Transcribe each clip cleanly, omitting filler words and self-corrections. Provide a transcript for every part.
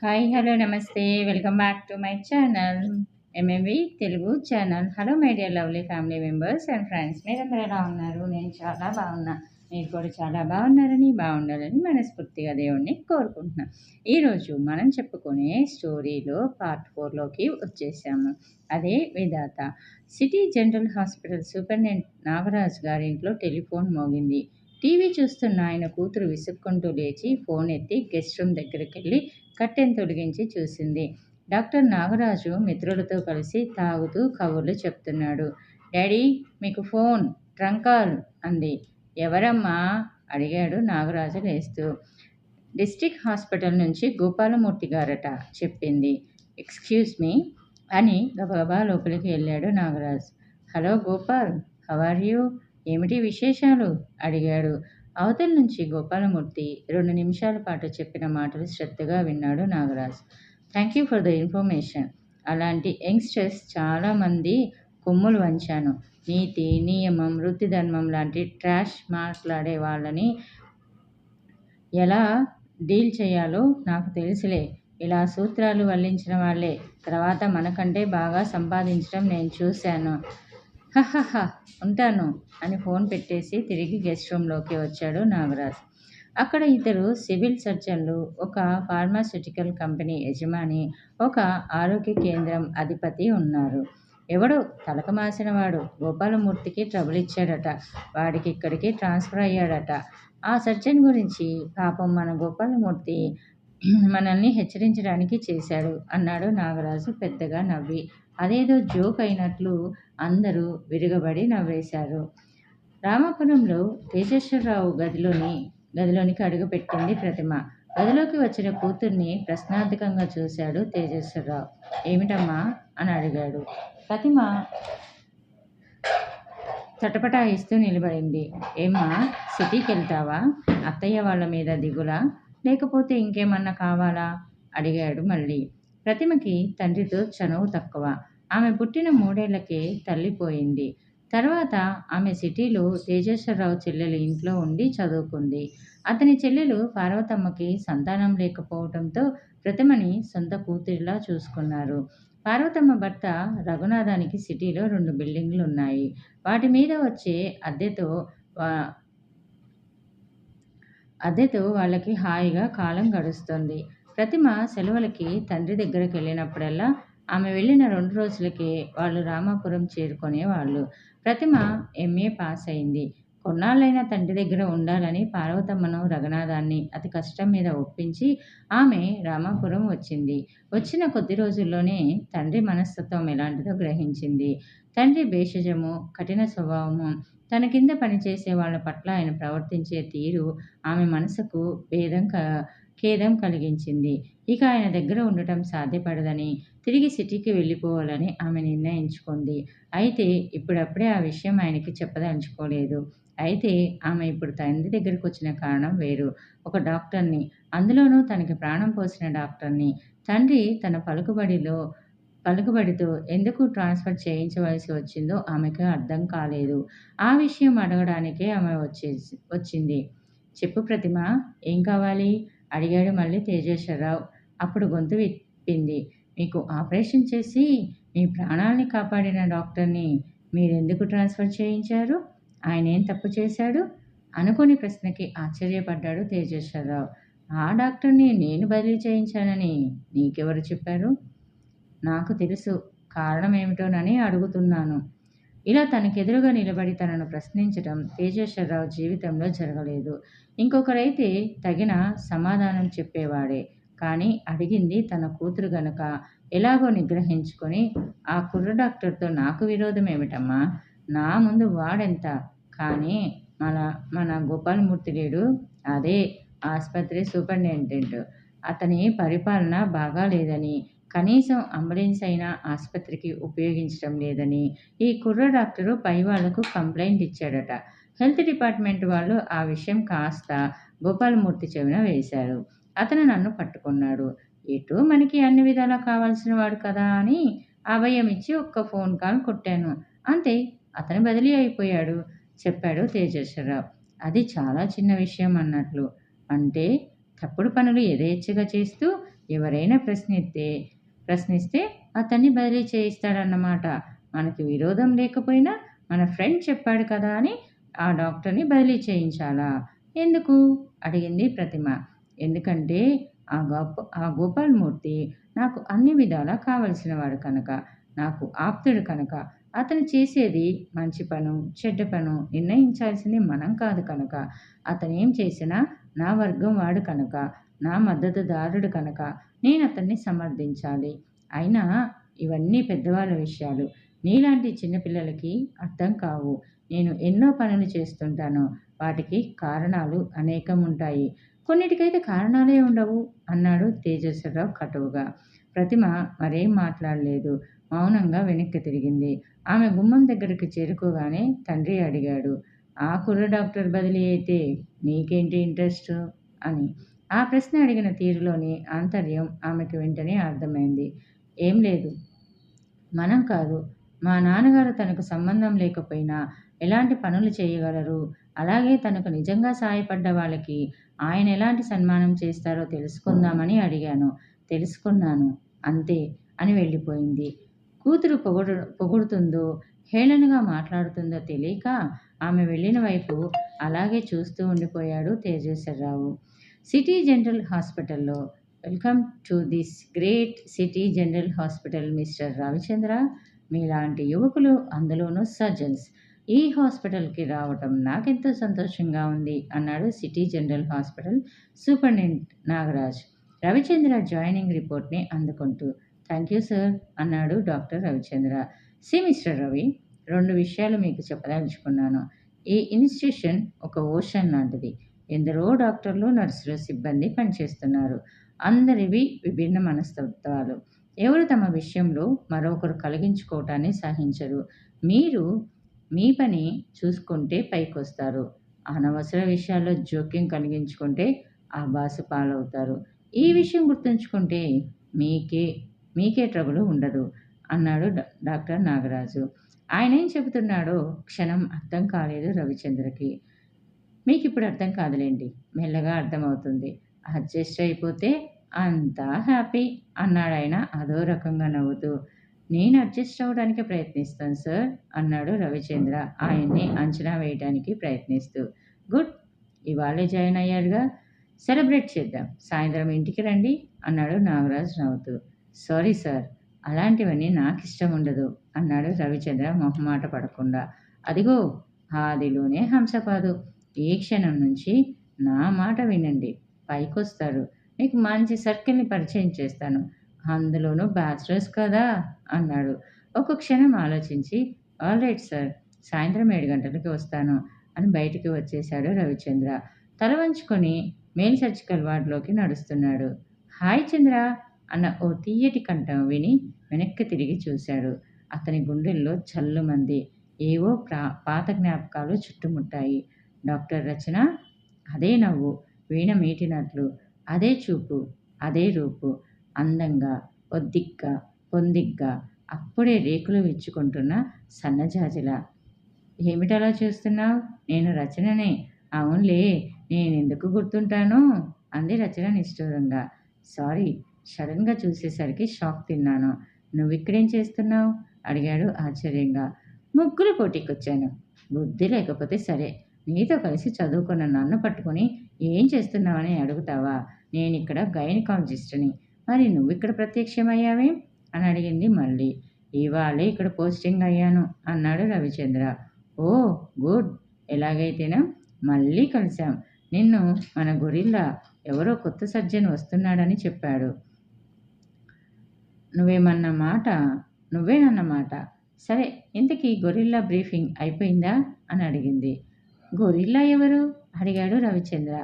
Hi! Hello! నమస్తే. Welcome back to my channel. MMV Telugu channel. Hello my dear lovely family members and friends. మీరందరూ ఎలా ఉన్నారు? నేను చాలా బాగున్నా. మీరు కూడా చాలా బాగున్నారని, బాగుండాలని మనస్ఫూర్తిగా దేవుడిని కోరుకుంటున్నా. ఈరోజు మనం చెప్పుకునే స్టోరీలో పార్ట్ 4లోకి వచ్చేసాము. అదే విధాత. City general hospital superintendent Nagaraju గారింట్లో టెలిఫోన్ మోగింది. టీవీ చూస్తున్న ఆయన కూతురు విసుక్కుంటూ లేచి ఫోన్ ఎత్తి గెస్ట్ రూమ్ దగ్గరికెళ్ళి కట్టెను తొలగించి చూసింది. డాక్టర్ నాగరాజు మిత్రులతో కలిసి తాగుతూ కబుర్లు చెప్తున్నాడు. డాడీ మీకు ఫోన్, ట్రంక్ కాల్ అంది. ఎవరమ్మా? అడిగాడు నాగరాజు లేస్తూ. డిస్ట్రిక్ట్ హాస్పిటల్ నుంచి గోపాలమూర్తి గారట చెప్పింది. ఎక్స్క్యూజ్ మీ అని గబగబా లోపలికి వెళ్ళాడు Nagaraj. Hello Gopal, how are you? ఏమిటి విశేషాలు? అడిగాడు. అవతల నుంచి గోపాలమూర్తి 2 నిమిషాల పాటు చెప్పిన మాటలు శ్రద్ధగా విన్నాడు Nagaraj. Thank you for the information. అలాంటి యంగ్స్టర్స్ చాలామంది కొమ్ములు వంచాను. నీతి, నియమం, వృత్తి ధర్మం లాంటి ట్రాష్ మాట్లాడే వాళ్ళని ఎలా డీల్ చేయాలో నాకు తెలుసులే. ఇలా సూత్రాలు వల్లించిన వాళ్ళే తర్వాత మనకంటే బాగా సంపాదించడం నేను చూశాను. హహహ! ఉంటాను అని ఫోన్ పెట్టేసి తిరిగి గెస్ట్ రూమ్లోకి వచ్చాడు నాగరాజ్. అక్కడ ఇద్దరు సివిల్ సర్జన్లు, ఒక ఫార్మాస్యూటికల్ కంపెనీ యజమాని, ఒక ఆరోగ్య కేంద్రం అధిపతి ఉన్నారు. ఎవడో తలక మాసినవాడు గోపాలమూర్తికి ట్రబుల్ ఇచ్చాడట. వాడికి ఇక్కడికి ట్రాన్స్ఫర్ అయ్యాడట. ఆ సర్జన్ గురించి పాపం మన గోపాలమూర్తి మనల్ని హెచ్చరించడానికి చేశాడు అన్నాడు నాగరాజు పెద్దగా నవ్వి. అదేదో జోక్ అయినట్లు అందరూ విరగబడి నవ్వేశారు. రామాపురంలో తేజేశ్వరరావు గదిలోనికి అడుగుపెట్టింది ప్రతిమ. గదిలోకి వచ్చిన కూతుర్ని ప్రశ్నార్థకంగా చూశాడు తేజేశ్వరరావు. ఏమిటమ్మా అని అడిగాడు. ప్రతిమ తటపటాయిస్తూ నిలబడింది. ఏమ్మా, సిటీకి వెళ్తావా? అత్తయ్య వాళ్ళ మీద దిగులా, లేకపోతే ఇంకేమన్నా కావాలా? అడిగాడు మళ్ళీ. ప్రతిమకి తండ్రితో చనువు తక్కువ. ఆమె పుట్టిన 3 ఏళ్లకే తల్లిపోయింది. తర్వాత ఆమె సిటీలో తేజేశ్వరరావు చెల్లెలు ఇంట్లో ఉండి చదువుకుంది. అతని చెల్లెలు పార్వతమ్మకి సంతానం లేకపోవడంతో ప్రతిమని సొంత కూతురిలా చూసుకున్నారు. పార్వతమ్మ భర్త రఘునాథానికి సిటీలో 2 బిల్డింగులున్నాయి. వాటి మీద వచ్చే అద్దెతో వాళ్ళకి హాయిగా కాలం గడుస్తుంది. ప్రతిమ సెలవులకి తండ్రి దగ్గరికి వెళ్ళినప్పుడల్లా ఆమె వెళ్ళిన 2 రోజులకే వాళ్ళు రామాపురం చేరుకునేవాళ్ళు. ప్రతిమ ఎంఏ పాస్ అయింది. కొన్నాళ్ళైనా తండ్రి దగ్గర ఉండాలని పార్వతమ్మను, రఘునాథాన్ని అతి కష్టం మీద ఒప్పించి ఆమె రామాపురం వచ్చింది. వచ్చిన కొద్ది రోజుల్లోనే తండ్రి మనస్తత్వం ఎలాంటిదో గ్రహించింది. తండ్రి భేషజము, కఠిన స్వభావము, తన కింద పనిచేసే వాళ్ళ పట్ల ఆయన ప్రవర్తించే తీరు ఆమె మనసుకు ఖేదం కలిగించింది. ఇక ఆయన దగ్గర ఉండటం సాధ్యపడదని, తిరిగి సిటీకి వెళ్ళిపోవాలని ఆమె నిర్ణయించుకుంది. అయితే ఇప్పుడప్పుడే ఆ విషయం ఆయనకి చెప్పదలుచుకోలేదు. అయితే ఆమె ఇప్పుడు తండ్రి దగ్గరికి వచ్చిన కారణం వేరు. ఒక డాక్టర్ని, అందులోనూ తనకి ప్రాణం పోసిన డాక్టర్ని, తండ్రి తన పలుకుబడితో ఎందుకు ట్రాన్స్ఫర్ చేయించవలసి వచ్చిందో ఆమెకు అర్థం కాలేదు. ఆ విషయం అడగడానికే ఆమె వచ్చింది. చెప్పు ప్రతిమ, ఏం కావాలి? అడిగాడు మళ్ళీ తేజేశ్వరరావు. అప్పుడు గొంతు విప్పింది. మీకు ఆపరేషన్ చేసి మీ ప్రాణాల్ని కాపాడిన డాక్టర్ని మీరెందుకు ట్రాన్స్ఫర్ చేయించారు? ఆయనేం తప్పు చేశాడు? అనుకోని ప్రశ్నకి ఆశ్చర్యపడ్డాడు తేజేశ్వరరావు. ఆ డాక్టర్ని నేను బదిలీ చేయించానని నీకెవరు చెప్పారు? నాకు తెలుసు. కారణం ఏమిటోనని అడుగుతున్నాను. ఇలా తనకెదురుగా నిలబడి తనను ప్రశ్నించటం తేజేశ్వరరావు జీవితంలో జరగలేదు. ఇంకొకరైతే తగిన సమాధానం చెప్పేవాడే. కానీ అడిగింది తన కూతురు గనుక ఎలాగో నిగ్రహించుకొని, ఆ కుర్ర డాక్టర్తో నాకు విరోధం ఏమిటమ్మా? నా ముందు వాడెంత? కానీ మన గోపాలమూర్తి లేడు, అదే ఆస్పత్రి సూపరింటెండెంట్. అతని పరిపాలన బాగా లేదని, కనీసం అంబులెన్స్ అయినా ఆస్పత్రికి ఉపయోగించడం లేదని ఈ కుర్ర డాక్టరు పై వాళ్లకు కంప్లైంట్ ఇచ్చాడట. హెల్త్ డిపార్ట్మెంట్ వాళ్ళు ఆ విషయం కాస్త గోపాలమూర్తి చెవిన వేశారు. అతను నన్ను పట్టుకున్నాడు. ఎటూ మనకి అన్ని విధాలా కావాల్సిన వాడు కదా అని అభయం ఇచ్చి ఒక్క ఫోన్ కాల్ కొట్టాను. అంతే, అతను బదిలీ అయిపోయాడు చెప్పాడు తేజేశ్వరరావు. అది చాలా చిన్న విషయం అన్నట్లు. అంటే తప్పుడు పనులు యథేచ్ఛగా చేస్తూ ఎవరైనా ప్రశ్నిస్తే అతన్ని బదిలీ చేయిస్తాడన్నమాట. మనకి విరోధం లేకపోయినా మన ఫ్రెండ్ చెప్పాడు కదా అని ఆ డాక్టర్ని బదిలీ చేయించాలా? ఎందుకు? అడిగింది ప్రతిమ. ఎందుకంటే ఆ గోపాలమూర్తి నాకు అన్ని విధాలా కావలసినవాడు కనుక, నాకు ఆప్తుడు కనుక. అతను చేసేది మంచి పను, చెడ్డ పను నిర్ణయించాల్సింది మనం కాదు కనుక, అతనేం చేసినా నా వర్గం వాడు కనుక, నా మద్దతుదారుడు కనుక నేను అతన్ని సమర్థించాలి. అయినా ఇవన్నీ పెద్దవాళ్ళ విషయాలు. నీలాంటి చిన్నపిల్లలకి అర్థం కావు. నేను ఎన్నో పనులు చేస్తుంటాను. వాటికి కారణాలు అనేకం ఉంటాయి. కొన్నిటికైతే కారణాలే ఉండవు అన్నాడు తేజస్వరరావు కటువుగా. ప్రతిమ మరేం మాట్లాడలేదు. మౌనంగా వెనక్కి తిరిగింది. ఆమె గుమ్మం దగ్గరికి చేరుకోగానే తండ్రి అడిగాడు, ఆ కుర్ర డాక్టర్ బదిలీ అయితే నీకేంటి ఇంట్రెస్ట్ అని. ఆ ప్రశ్న అడిగిన తీరులోని ఆంతర్యం ఆమెకు వెంటనే అర్థమైంది. ఏం లేదు, మనం కాదు, మా నాన్నగారు తనకు సంబంధం లేకపోయినా ఎలాంటి పనులు చేయగలరు, అలాగే తనకు నిజంగా సాయపడ్డ వాళ్ళకి ఆయన ఎలాంటి సన్మానం చేస్తారో తెలుసుకుందామని అడిగాను. తెలుసుకున్నాను అంతే అని వెళ్ళిపోయింది. కూతురు పొగుడుతుందో హేళనగా మాట్లాడుతుందో తెలియక ఆమె వెళ్ళిన వైపు అలాగే చూస్తూ ఉండిపోయాడు తేజేశ్వరరావు. సిటీ జనరల్ హాస్పిటల్లో welcome to this great city general hospital mister Ravichandra. మీలాంటి యువకులు, అందులోనూ సర్జన్స్, ఈ హాస్పిటల్కి రావటం నాకెంతో సంతోషంగా ఉంది అన్నాడు city general hospital superintendent Nagaraj Ravichandra joining రిపోర్ట్ని అందుకుంటూ. థ్యాంక్ యూ సార్ అన్నాడు doctor Ravichandra. See mister Ravi, 2 విషయాలు మీకు చెప్పదలుచుకున్నాను. ఈ ఇన్స్టిట్యూషన్ ఒక ఓషన్ లాంటిది. ఎందరో డాక్టర్లు, నర్సులు, సిబ్బంది పనిచేస్తున్నారు. అందరివి విభిన్న మనస్తత్వాలు. ఎవరు తమ విషయంలో మరొకరు కలిగించుకోవటాన్ని సహించరు. మీరు మీ పని చూసుకుంటే పైకొస్తారు. అనవసర విషయాల్లో జోక్యం కలిగించుకుంటే ఆబాసు పాలవుతారు. ఈ విషయం గుర్తుంచుకుంటే మీకే ట్రబుల్ ఉండదు అన్నాడు డాక్టర్ నాగరాజు. ఆయన ఏం చెబుతున్నాడో క్షణం అర్థం కాలేదు రవిచంద్రకి. మీకు ఇప్పుడు అర్థం కాదులేండి, మెల్లగా అర్థమవుతుంది. అడ్జస్ట్ అయిపోతే అంతా హ్యాపీ అన్నాడు ఆయన అదో రకంగా నవ్వుతూ. నేను అడ్జస్ట్ అవ్వడానికి ప్రయత్నిస్తాను సార్ అన్నాడు రవిచంద్ర ఆయన్ని అంచనా వేయడానికి ప్రయత్నిస్తూ. గుడ్, ఇవాళే జాయిన్ అయ్యారుగా, సెలబ్రేట్ చేద్దాం. సాయంత్రం ఇంటికి రండి అన్నాడు నాగరాజ్ నవ్వుతూ. సారీ సార్, అలాంటివన్నీ నాకు ఇష్టం ఉండదు అన్నాడు రవిచంద్ర మొహమాట పడకుండా. అదిగో ఆదిలోనే హంసపాదు. ఈ క్షణం నుంచి నా మాట వినండి, పైకొస్తారు. మీకు మంచి సర్కిల్ని పరిచయం చేస్తాను, అందులోనూ బ్యాచులర్స్ కదా అన్నాడు. ఒక క్షణం ఆలోచించి, ఆల్ రైట్ సార్, సాయంత్రం 7 గంటలకి వస్తాను అని బయటికి వచ్చేశాడు రవిచంద్ర. తల వంచుకొని మేల్ సర్జికల్ వార్డులోకి నడుస్తున్నాడు. హాయ్ చంద్ర అన్న ఓ తీయటి కంఠం విని వెనక్కి తిరిగి చూశాడు. అతని గుండెల్లో చల్లుమంది. ఏవో పాత జ్ఞాపకాలు చుట్టుముట్టాయి. డాక్టర్ రచన, అదే నవ్వు వీణ మీటినట్లు, అదే చూపు, అదే రూపు, అందంగా, ఒద్దిగ్గా, పొందిగ్గా, అప్పుడే రేకులు విచ్చుకుంటున్న సన్నజాజిలా. ఏమిటలా చూస్తున్నావు? నేను రచననే. అవునులే, నేనెందుకు గుర్తుంటాను అంది రచన నిష్ఠూరంగా. సారీ, సడన్గా చూసేసరికి షాక్ తిన్నాను. నువ్విక్కడేం చేస్తున్నావు అడిగాడు ఆశ్చర్యంగా. ముగ్గుల పోటీకొచ్చాను. బుద్ధి లేకపోతే సరే, నీతో కలిసి చదువుకున్న నన్ను పట్టుకుని ఏం చేస్తున్నావని అడుగుతావా? నేనిక్కడ గైనకాలజిస్ట్ని. మరి నువ్విక్కడ ప్రత్యక్షమయ్యావేం అని అడిగింది మళ్ళీ. ఇవాళే ఇక్కడ పోస్టింగ్ అయ్యాను అన్నాడు రవిచంద్ర. ఓ గుడ్, ఎలాగైతేనా మళ్ళీ కలిశాం. నిన్ను మన గొరిల్లా ఎవరో కొత్త సర్జన్ వస్తున్నాడని చెప్పాడు. నువ్వేనన్నమాట. సరే, ఇంతకీ గొరిల్లా బ్రీఫింగ్ అయిపోయిందా అని అడిగింది. గొరిల్లా ఎవరు అడిగాడు రవిచంద్ర.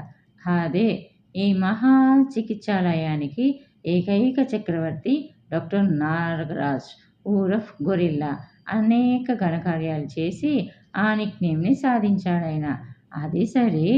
అదే ఈ మహా చికిత్సాలయానికి ఏకైక చక్రవర్తి డాక్టర్ నాగరాజ్ ఊరఫ్ గొరిల్లా. అనేక ఘనకార్యాలు చేసి ఆ నిక్నేమ్ని సాధించాడాయన. అది సరే,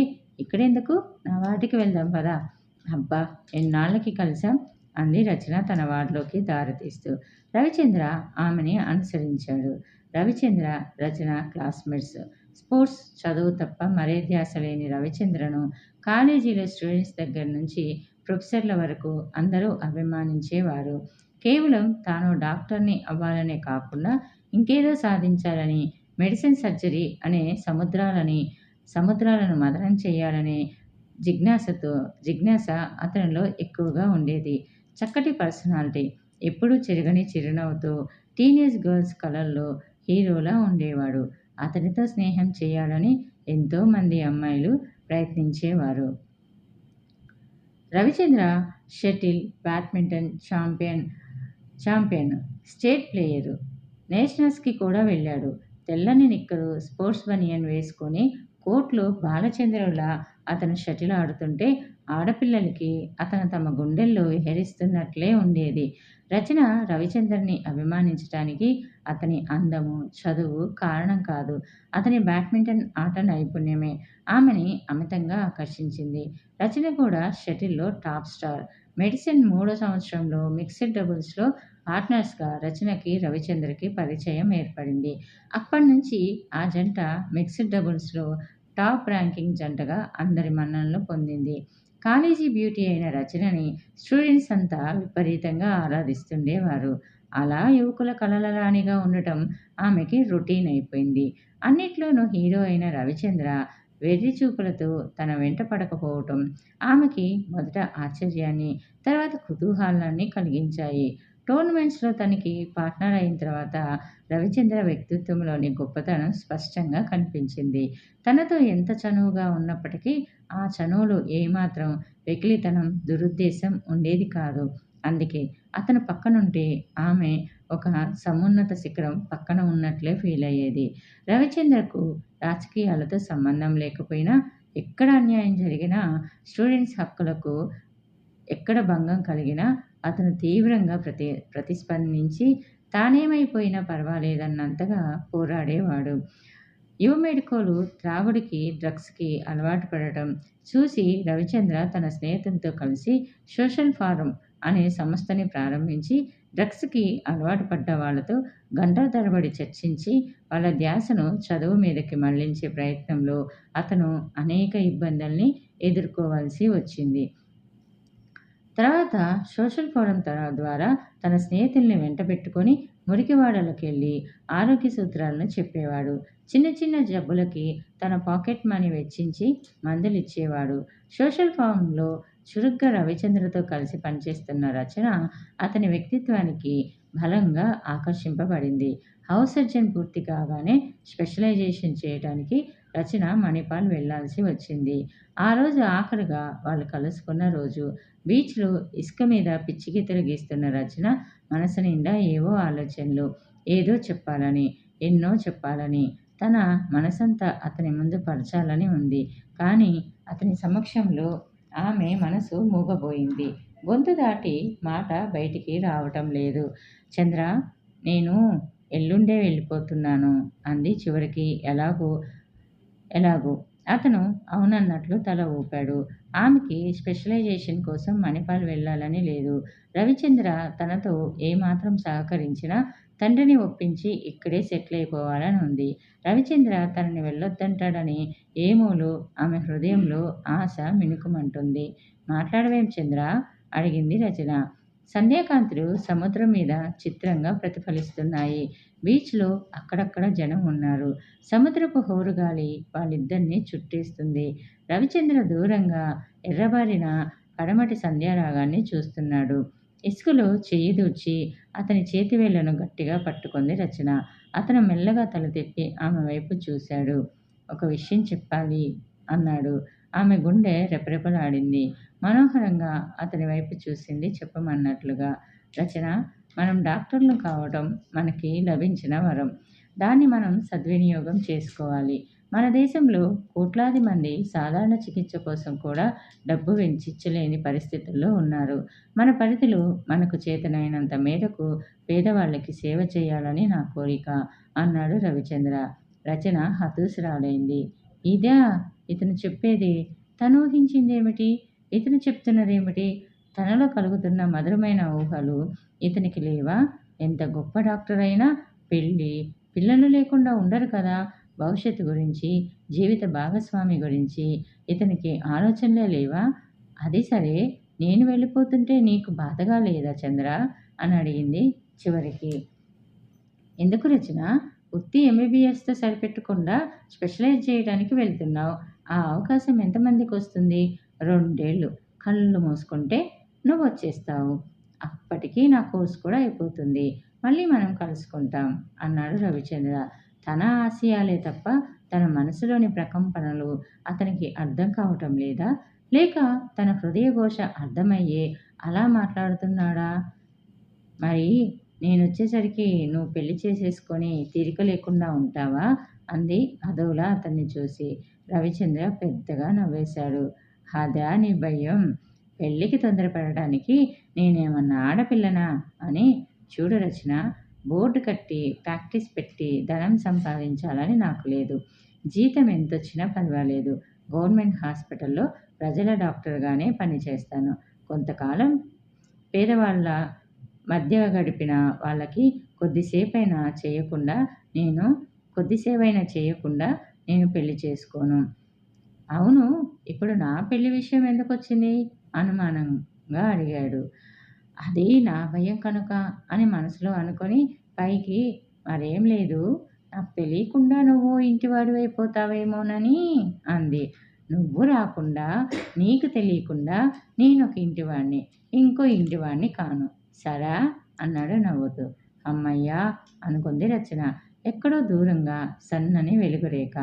ఇక్కడెందుకు, నా వాటికి వెళ్దాం పదా. అబ్బా, ఎన్నాళ్ళకి కలిసాం అంది రచన తన వార్డులోకి దారితీస్తూ. రవిచంద్ర ఆమెని అనుసరించాడు. రవిచంద్ర, రచన క్లాస్మేట్స్. స్పోర్ట్స్, చదువు తప్ప మరే ధ్యాస లేని రవిచంద్రను కాలేజీలో స్టూడెంట్స్ దగ్గర నుంచి ప్రొఫెసర్ల వరకు అందరూ అభిమానించేవారు. కేవలం తాను డాక్టర్‌ని అవ్వాలనే కాకుండా ఇంకేదో సాధించాలని, మెడిసిన్ సర్జరీ అనే సముద్రాలను మథనం చేయాలనే జిజ్ఞాస అతనిలో ఎక్కువగా ఉండేది. చక్కటి పర్సనాలిటీ, ఎప్పుడూ చెరగని చిరునవ్వుతో టీనేజ్ గర్ల్స్ కలల్లో హీరోలా ఉండేవాడు. అతనితో స్నేహం చేయాలని ఎంతోమంది అమ్మాయిలు ప్రయత్నించేవారు. Ravichandra shuttle, badminton champion, state player. నేషనల్స్‌కి కూడా వెళ్ళాడు. తెల్లని నిక్కరు, స్పోర్ట్స్ బనియన్ వేసుకొని కోర్ట్‌లో బాలచంద్రుడిలా అతను షటిల్ ఆడుతుంటే ఆడపిల్లలకి అతను తమ గుండెల్లో విహరిస్తున్నట్లే ఉండేది. రచన రవిచంద్రన్‌ని అభిమానించటానికి అతని అందము, చదువు కారణం కాదు. అతని బ్యాడ్మింటన్ ఆట నైపుణ్యమే ఆమెని అమితంగా ఆకర్షించింది. రచన కూడా షటిల్‌లో టాప్ స్టార్. మెడిసిన్ మూడో సంవత్సరంలో మిక్స్డ్ డబుల్స్‌లో పార్ట్నర్స్‌గా రచనకి, రవిచంద్రకి పరిచయం ఏర్పడింది. అప్పట్నుంచి ఆ జంట మిక్స్డ్ డబుల్స్‌లో టాప్ ర్యాంకింగ్ జంటగా అందరి మన్ననలు పొందింది. కాలేజీ బ్యూటీ అయిన రచనని స్టూడెంట్స్ అంతా విపరీతంగా ఆరాధిస్తుండేవారు. అలా యువకుల కలల రాణిగా ఉండటం ఆమెకి రొటీన్ అయిపోయింది. అన్నిట్లోనూ హీరో అయిన రవిచంద్ర వెర్రి చూపులతో తన వెంట పడకపోవటం ఆమెకి మొదట ఆశ్చర్యాన్ని, తర్వాత కుతూహలాన్ని కలిగించాయి. టోర్నమెంట్స్‌లో తనకి పార్ట్నర్ అయిన తర్వాత రవిచంద్ర వ్యక్తిత్వంలోని గొప్పతనం స్పష్టంగా కనిపించింది. తనతో ఎంత చనువుగా ఉన్నప్పటికీ ఆ చనువులో ఏమాత్రం వెకిలితనం, దురుద్దేశం ఉండేది కాదు. అందుకే అతను పక్కనుంటే ఆమె ఒక సమున్నత శిఖరం పక్కన ఉన్నట్లే ఫీలయ్యేది. రవిచంద్రకు రాజకీయాలతో సంబంధం లేకపోయినా, ఎక్కడ అన్యాయం జరిగినా, స్టూడెంట్స్ హక్కులకు ఎక్కడ భంగం కలిగినా అతను తీవ్రంగా ప్రతిస్పందించి తానేమైపోయినా పర్వాలేదన్నంతగా పోరాడేవాడు. యువ మెడికోలు త్రాగుడికి, డ్రగ్స్‌కి అలవాటు పడటం చూసి రవిచంద్ర తన స్నేహితులతో కలిసి సోషల్ ఫారం అనే సంస్థని ప్రారంభించి డ్రగ్స్‌కి అలవాటు పడ్డ వాళ్ళతో గంటల తరబడి చర్చించి వాళ్ళ ధ్యాసను చదువు మీదకి మళ్లించే ప్రయత్నంలో అతను అనేక ఇబ్బందుల్ని ఎదుర్కోవాల్సి వచ్చింది. తర్వాత సోషల్ ఫోరం ద్వారా తన స్నేహితుల్ని వెంటబెట్టుకొని మురికివాడలకెళ్ళి ఆరోగ్య సూత్రాలను చెప్పేవాడు. చిన్న చిన్న జబ్బులకి తన పాకెట్ మనీ వెచ్చించి మందులిచ్చేవాడు. సోషల్ ఫారంలో చురుగ్గా రవిచంద్రతో కలిసి పనిచేస్తున్న రచన అతని వ్యక్తిత్వానికి బలంగా ఆకర్షింపబడింది. హౌస్ సర్జన్ పూర్తి కాగానే స్పెషలైజేషన్ చేయటానికి రచన మణిపాల్ వెళ్లాల్సి వచ్చింది. ఆ రోజు ఆఖరుగా వాళ్ళు కలుసుకున్న రోజు. బీచ్‌లో ఇసుక మీద పిచ్చి గీతలు గీస్తున్న రచన మనసు నిండా ఏవో ఆలోచనలు. ఏదో చెప్పాలని, ఎన్నో చెప్పాలని, తన మనసంతా అతని ముందు పరచాలని ఉంది. కానీ అతని సమక్షంలో ఆమె మనసు మూగబోయింది. గొంతు దాటి మాట బయటికి రావటం లేదు. చంద్ర, నేను ఎల్లుండే వెళ్ళిపోతున్నాను అంది చివరికి ఎలాగో. అతను అవునన్నట్లు తల ఊపాడు. ఆమెకి స్పెషలైజేషన్ కోసం మణిపాల్ వెళ్ళాలని లేదు. రవిచంద్ర తనతో ఏమాత్రం సహకరించినా తండ్రిని ఒప్పించి ఇక్కడే సెటిల్ అయిపోవాలని ఉంది. రవిచంద్ర తనని వెళ్ళొద్దంటాడని ఏమోలో ఆమె హృదయంలో ఆశ మిణుకుమంటుంది. మాట్లాడవేం చంద్ర? అడిగింది రచన. సంధ్యాకాంతులు సముద్రం మీద చిత్రంగా ప్రతిఫలిస్తున్నాయి. బీచ్‌లో అక్కడక్కడ జనం ఉన్నారు. సముద్రపు హోరుగాలి వాళ్ళిద్దరినీ చుట్టేస్తుంది. రవిచంద్ర దూరంగా ఎర్రబారిన పడమటి సంధ్యారాగాన్ని చూస్తున్నాడు. ఇసుకలో చెయ్యి దూర్చి అతని చేతివేళ్లను గట్టిగా పట్టుకుంది రచన. అతను మెల్లగా తల తిప్పి ఆమె వైపు చూశాడు. ఒక విషయం చెప్పాలి అన్నాడు. ఆమె గుండె రెపరెపలాడింది. మనోహరంగా అతని వైపు చూసింది చెప్పమన్నట్లుగా. రచన, మనం డాక్టర్లు కావటం మనకి లభించిన వరం. దాన్ని మనం సద్వినియోగం చేసుకోవాలి. మన దేశంలో కోట్లాది మంది సాధారణ చికిత్స కోసం కూడా డబ్బు వెచ్చించలేని పరిస్థితుల్లో ఉన్నారు. మన పరిధిలో మనకు చేతనైనంత మేరకు పేదవాళ్ళకి సేవ చేయాలని నా కోరిక అన్నాడు రవిచంద్ర. రచన హతాశురాలైంది. ఇదా ఇతను చెప్పేది? తను ఊహించిందేమిటి? ఇతను చెప్తున్నదేమిటి? తనలో కలుగుతున్న మధురమైన ఊహలు ఇతనికి లేవా? ఎంత గొప్ప డాక్టర్ అయినా పెళ్ళి, పిల్లలు లేకుండా ఉండరు కదా! భవిష్యత్తు గురించి, జీవిత భాగస్వామి గురించి ఇతనికి ఆలోచనలే లేవా? అది సరే, నేను వెళ్ళిపోతుంటే నీకు బాధగా లేదా చంద్ర అని అడిగింది చివరికి. ఎందుకు రచన? ఉత్తి ఎంబీబీఎస్తో సరిపెట్టకుండా స్పెషలైజ్ చేయడానికి వెళ్తున్నావు. ఆ అవకాశం ఎంతమందికి వస్తుంది? 2 ఏళ్ళు కళ్ళు మూసుకుంటే నువ్వు వచ్చేస్తావు. అప్పటికి నా కోర్స్ కూడా అయిపోతుంది. మళ్ళీ మనం కలుసుకుంటాం అన్నాడు రవిచంద్ర. తన ఆశయాలే తప్ప తన మనసులోని ప్రకంపనలు అతనికి అర్థం కావటం లేదా? లేక తన హృదయ ఘోష అర్థమయ్యే అలా మాట్లాడుతున్నాడా? మరి నేనొచ్చేసరికి నువ్వు పెళ్లి చేసేసుకొని తీరిక లేకుండా ఉంటావా? అంది అదోలా అతన్ని చూసి. రవిచంద్ర పెద్దగా నవ్వేశాడు. అదా నీ భయం? పెళ్ళికి తొందరపడటానికి నేనేమన్నా ఆడపిల్లనా? అని. చూడు రచన, బోర్డు కట్టి ప్రాక్టీస్ పెట్టి ధనం సంపాదించాలని నాకు లేదు. జీతం ఎంతొచ్చినా పర్వాలేదు. గవర్నమెంట్ హాస్పిటల్లో ప్రజల డాక్టర్గానే పనిచేస్తాను. కొంతకాలం పేదవాళ్ళ మధ్య గడిపిన వాళ్ళకి కొద్దిసేపైనా చేయకుండా నేను పెళ్లి చేసుకోను. అవును, ఇప్పుడు నా పెళ్లి విషయం ఎందుకొచ్చింది? అనుమానంగా అడిగాడు. అది నా భయం కనుక అని మనసులో అనుకొని పైకి మరేం లేదు, నాకు తెలియకుండా నువ్వు ఇంటివాడివైపోతావేమోనని అంది. నువ్వు రాకుండా, నీకు తెలియకుండా నేనొక ఇంటివాడిని, ఇంకో ఇంటివాడిని కాను. సరా అన్నాడు నవ్వుతూ. హమ్మయ్యా అనుకుంది రచన. ఎక్కడో దూరంగా సన్నని వెలుగురేఖ.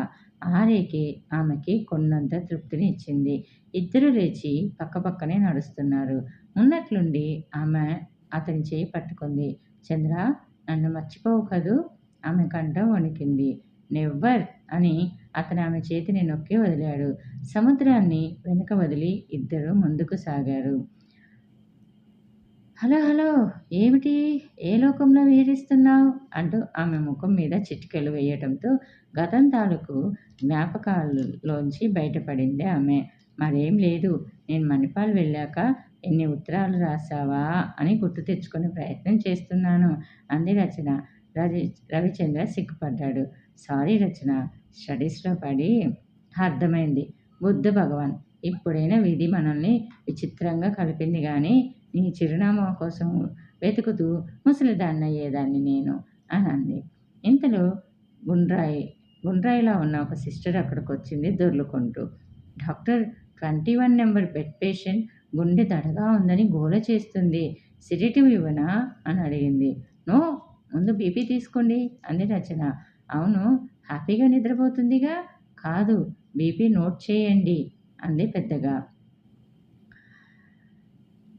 ఆ రేఖే ఆమెకి కొండంత తృప్తిని ఇచ్చింది. ఇద్దరూ లేచి పక్కపక్కనే నడుస్తున్నారు. ఉన్నట్లుండి ఆమె అతని చేయి పట్టుకుంది. చంద్ర, నన్ను మర్చిపోవు కదూ? ఆమె కంఠం వణికింది. నెవ్వర్ అని అతను ఆమె చేతిని నొక్కి వదిలాడు. సముద్రాన్ని వెనుక వదిలి ఇద్దరూ ముందుకు సాగారు. హలో హలో, ఏమిటి? ఏ లోకంలో విహరిస్తున్నావు? అంటూ ఆమె ముఖం మీద చిటికెలు వేయటంతో గతం తాలూకు జ్ఞాపకాల్లోంచి బయటపడింది ఆమె. మరేం లేదు, నేను మణిపాల్ వెళ్ళాక ఎన్ని ఉత్తరాలు రాసావా అని గుర్తు తెచ్చుకునే ప్రయత్నం చేస్తున్నాను అంది రచన. రవిచంద్ర సిగ్గుపడ్డాడు. సారీ రచన, స్టడీస్లో పడి. అర్థమైంది. బుద్ధ భగవాన్, ఇప్పుడైనా విధి మనల్ని విచిత్రంగా కలిపింది గాని నీ చిరునామా కోసం వెతుకుతూ ముసలిదాన్నయ్యేదాన్ని నేను అని అంది. ఇంతలో గుండ్రాయిలా ఉన్న ఒక సిస్టర్ అక్కడికి వచ్చింది దొర్లుకుంటూ. డాక్టర్, 21 నెంబర్ బెడ్ పేషెంట్ గుండె దడగా ఉందని గోల చేస్తుంది. సిడేటివ్ ఇవ్వనా అని అడిగింది. నో, ముందు బీపీ తీసుకోండి అంది రచన. అవును, హ్యాపీగా నిద్రపోతుందిగా. కాదు, బీపీ నోట్ చేయండి అంది పెద్దగా.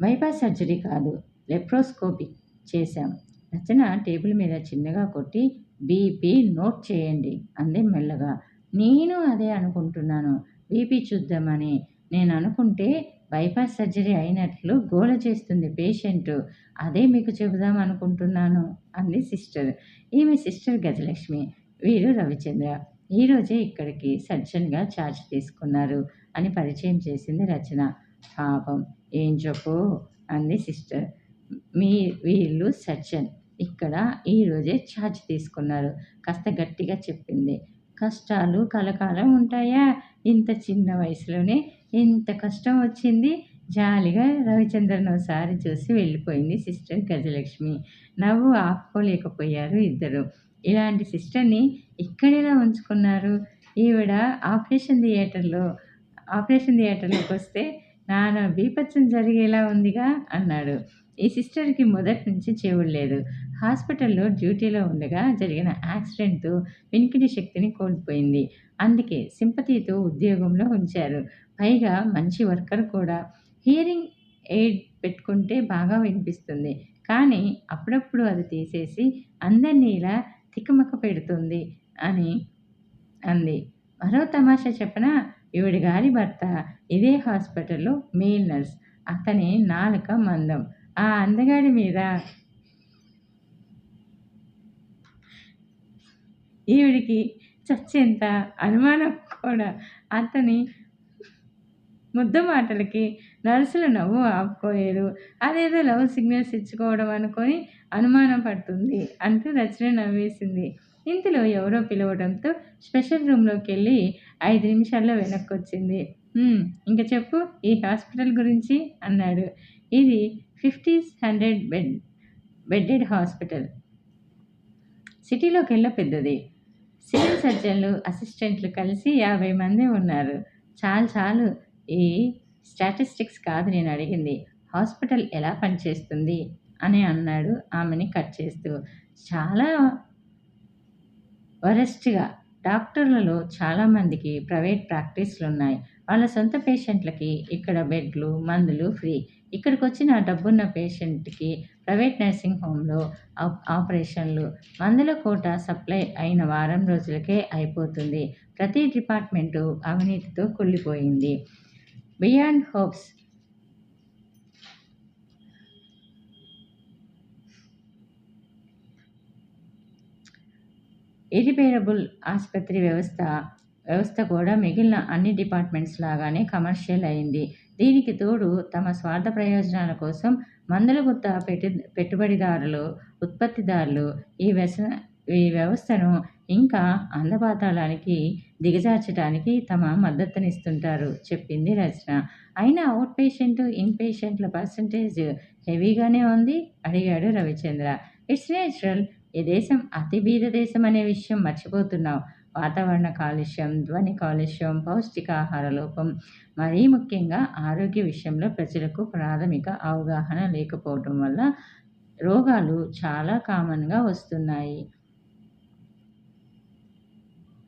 బైపాస్ సర్జరీ కాదు, లెప్రోస్కోపీ చేశాం. రచన టేబుల్ మీద చిన్నగా కొట్టి బీపీ నోట్ చేయండి అంది మెల్లగా. నేను అదే అనుకుంటున్నాను, బీపీ చూద్దామని. నేను అనుకుంటే బైపాస్ సర్జరీ అయినట్లు గోల చేస్తుంది పేషెంట్. అదే మీకు చెబుదాం అనుకుంటున్నాను అంది సిస్టర్. ఈమె సిస్టర్ గజలక్ష్మి, వీరు రవిచంద్ర. ఈరోజే ఇక్కడికి సర్జన్గా ఛార్జ్ తీసుకున్నారు అని పరిచయం చేసింది రచన. పాపం, ఏం చెప్పు అంది సిస్టర్. వీళ్ళు సర్జన్, ఇక్కడ ఈరోజే ఛార్జ్ తీసుకున్నారు కాస్త గట్టిగా చెప్పింది. కష్టాలు కలకాలం ఉంటాయా? ఇంత చిన్న వయసులోనే ఎంత కష్టం వచ్చింది? జాలిగా రవిచంద్రన్ ఒకసారి చూసి వెళ్ళిపోయింది సిస్టర్ గజలక్ష్మి. నవ్వు ఆపుకోలేకపోయారు ఇద్దరు. ఇలాంటి సిస్టర్ని ఇక్కడెలా ఉంచుకున్నారు? ఈవిడ ఆపరేషన్ థియేటర్లోకి వస్తే నానా బీభత్సం జరిగేలా ఉందిగా అన్నాడు. ఈ సిస్టర్కి మొదటి నుంచి చెవుడు లేదు. హాస్పిటల్లో డ్యూటీలో ఉండగా జరిగిన యాక్సిడెంట్తో వినికిడి శక్తిని కోల్పోయింది. అందుకే సింపతితో ఉద్యోగంలో ఉంచారు. పైగా మంచి వర్కర్ కూడా. హియరింగ్ ఎయిడ్ పెట్టుకుంటే బాగా వినిపిస్తుంది, కానీ అప్పుడప్పుడు అది తీసేసి అందరినీ ఇలా తికమక పెడుతుంది అని అంది. మరో తమాషా చెప్పనా? ఈవిడ గారి భర్త ఇదే హాస్పిటల్లో మేల్ నర్స్. అతని నాలుక మందం. ఆ అందగాడి మీద ఈవిడికి చచ్చేంత అనుమానం కూడా. అతని ముద్దు మాటలకి నర్సులు నవ్వు ఆపుకోలేరు. అదేదో లవ్ సిగ్నల్స్ ఇచ్చుకోవడం అనుకొని అనుమానం పడుతుంది అంటూ రచన నవ్వేసింది. ఇంతలో ఎవరో పిలవడంతో స్పెషల్ రూమ్లోకి వెళ్ళి 5 నిమిషాల్లో వెనక్కి వచ్చింది. ఇంక చెప్పు ఈ హాస్పిటల్ గురించి అన్నాడు. ఇది 50, 100 బెడ్డెడ్ హాస్పిటల్. సిటీలోకెల్లా పెద్దది. సివిల్ సర్జన్లు, అసిస్టెంట్లు కలిసి 50 మంది ఉన్నారు. చాలు చాలు ఈ స్టాటిస్టిక్స్ కాదు నేను అడిగింది. హాస్పిటల్ ఎలా పనిచేస్తుంది అని అన్నాడు ఆమెని కట్ చేస్తూ. చాలా వరస్ట్‌గా డాక్టర్లలో చాలామందికి ప్రైవేట్ ప్రాక్టీస్‌లున్నాయి. వాళ్ళ సొంత పేషెంట్లకి ఇక్కడ బెడ్లు, మందులు ఫ్రీ. ఇక్కడికొచ్చిన డబ్బున్న పేషెంట్‌కి ప్రైవేట్ నర్సింగ్ హోమ్‌లో ఆపరేషన్లు. మందుల కోట సప్లై అయిన వారం రోజులకే అయిపోతుంది. ప్రతి డిపార్ట్‌మెంటు అవినీతితో కుళ్ళిపోయింది. బియాండ్ హోప్స్ ఇరిపేరబుల్ ఆస్పత్రి వ్యవస్థ కూడా మిగిలిన అన్ని డిపార్ట్మెంట్స్ లాగానే కమర్షియల్ అయింది. దీనికి తోడు తమ స్వార్థ ప్రయోజనాల కోసం మందుల గుత్త పెట్టుబడిదారులు, ఉత్పత్తిదారులు ఈ వ్యవస్థను ఇంకా అధపాతాళానికి దిగజార్చడానికి తమ మద్దతునిస్తుంటారు చెప్పింది రచన. అయినా అవుట్ పేషెంట్, ఇన్ పేషెంట్ల పర్సంటేజ్ హెవీగానే ఉంది అడిగాడు రవిచంద్ర. It's natural. ఈ దేశం అతి బీద దేశం అనే విషయం మర్చిపోతున్నావు. వాతావరణ కాలుష్యం, ధ్వని కాలుష్యం, పౌష్టికాహార లోపం, మరీ ముఖ్యంగా ఆరోగ్య విషయంలో ప్రజలకు ప్రాథమిక అవగాహన లేకపోవటం వల్ల రోగాలు చాలా కామన్‌గా వస్తున్నాయి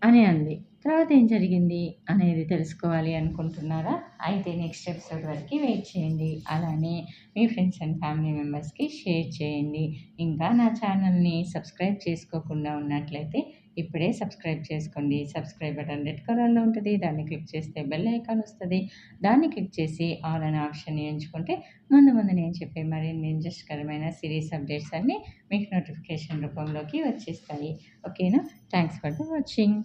అని అంది. తర్వాత ఏం జరిగింది అనేది తెలుసుకోవాలి అనుకుంటున్నారా? అయితే నెక్స్ట్ ఎపిసోడ్ వరకు వెయిట్ చేయండి. అలానే మీ ఫ్రెండ్స్ అండ్ ఫ్యామిలీ మెంబర్స్‌కి షేర్ చేయండి. ఇంకా నా ఛానల్‌ని సబ్స్క్రైబ్ చేసుకోకుండా ఉన్నట్లయితే ఇప్పుడే సబ్స్క్రైబ్ చేసుకోండి. సబ్స్క్రైబ్ బటన్ రెడ్ కలర్‌లో ఉంటుంది. దాన్ని క్లిక్ చేస్తే బెల్ ఐకాన్ వస్తది. దాన్ని క్లిక్ చేసి ఆల్ అనే ఆప్షన్‌ని ఎంచుకుంటే ముందు ముందు నేను చెప్పే మరిన్ని ఇంట్రెస్ట్‌కరమైన సిరీస్ అప్డేట్స్ అన్నీ మీకు నోటిఫికేషన్ రూపంలోకి వచ్చేస్తాయి. ఓకేనా? Thanks for the watching.